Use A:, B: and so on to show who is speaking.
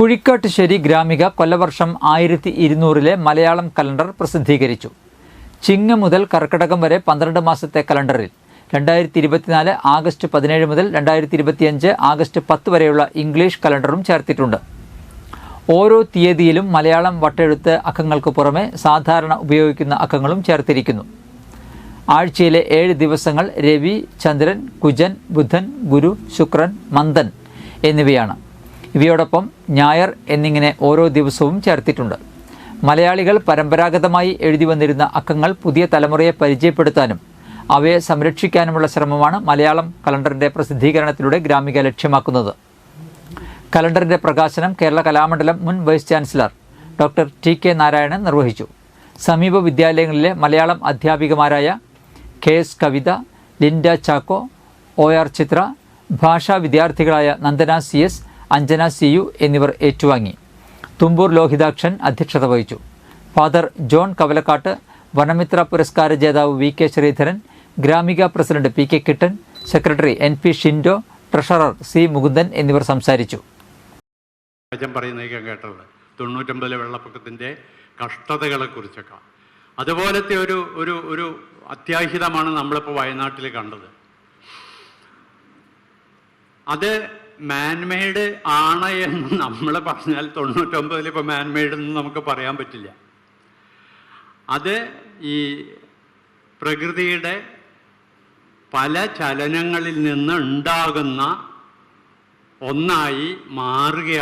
A: കുഴിക്കാട്ടുശ്ശേരി ഗ്രാമിക കൊല്ലവർഷം 1200 മലയാളം കലണ്ടർ പ്രസിദ്ധീകരിച്ചു. ചിങ്ങം മുതൽ കർക്കിടകം വരെ 12 മാസത്തെ കലണ്ടറിൽ 2024 ആഗസ്റ്റ് 17 മുതൽ 2025 ആഗസ്റ്റ് 10 വരെയുള്ള ഇംഗ്ലീഷ് കലണ്ടറും ചേർത്തിട്ടുണ്ട്. ഓരോ തീയതിയിലും മലയാളം വട്ടെഴുത്ത് അക്കങ്ങൾക്ക് പുറമെ സാധാരണ ഉപയോഗിക്കുന്ന അക്കങ്ങളും ചേർത്തിരിക്കുന്നു. ആഴ്ചയിലെ 7 ദിവസങ്ങൾ രവി, ചന്ദ്രൻ, കുജൻ, ബുധൻ, ഗുരു, ശുക്രൻ, മന്ദൻ എന്നിവയാണ്. ഇവയോടൊപ്പം ഞായർ എന്നിങ്ങനെ ഓരോ ദിവസവും ചേർത്തിട്ടുണ്ട്. മലയാളികൾ പരമ്പരാഗതമായി എഴുതി വന്നിരുന്ന അക്കങ്ങൾ പുതിയ തലമുറയെ പരിചയപ്പെടുത്താനും അവയെ സംരക്ഷിക്കാനുമുള്ള ശ്രമമാണ് മലയാളം കലണ്ടറിൻ്റെ പ്രസിദ്ധീകരണത്തിലൂടെ ഗ്രാമിക ലക്ഷ്യമാക്കുന്നത്. കലണ്ടറിൻ്റെ പ്രകാശനം കേരള കലാമണ്ഡലം മുൻ vice chancellor doctor T K. Narayanan നിർവഹിച്ചു. സമീപ വിദ്യാലയങ്ങളിലെ മലയാളം അധ്യാപികമാരായ K S. Kavitha, Linda Chacko, O R. Chithra, ഭാഷാ വിദ്യാർത്ഥികളായ നന്ദന സി.എസ്., അഞ്ജന സി.യു എന്നിവർ ഏറ്റുവാങ്ങി. തുമ്പൂർ ലോഹിതാക്ഷൻ അധ്യക്ഷത വഹിച്ചു. ഫാദർ ജോൺ കവലക്കാട്ട്, വനമിത്ര പുരസ്കാര ജേതാവ് V K. Sreedharan, Gramika president P K. Kittan, secretary N P. Shindo, treasurer C. Mukundan എന്നിവർ സംസാരിച്ചു.
B: കേട്ടുള്ളത് 99 വെള്ളപ്പൊക്കത്തിൻ്റെ കഷ്ടതകളെ കുറിച്ചൊക്കെ അതുപോലത്തെ ഒരു അത്യാഹിതമാണ് നമ്മളിപ്പോൾ വയനാട്ടിൽ കണ്ടത്. അത് മാൻമെയ്ഡ് ആണ് എന്ന് നമ്മൾ പറഞ്ഞാൽ 99 ഇപ്പോൾ മാൻമെയ്ഡ് എന്ന് നമുക്ക് പറയാൻ പറ്റില്ല. അത് ഈ പ്രകൃതിയുടെ പല ചലനങ്ങളിൽ നിന്ന് ഉണ്ടാകുന്ന ഒന്നായി മാറുകയാണ്.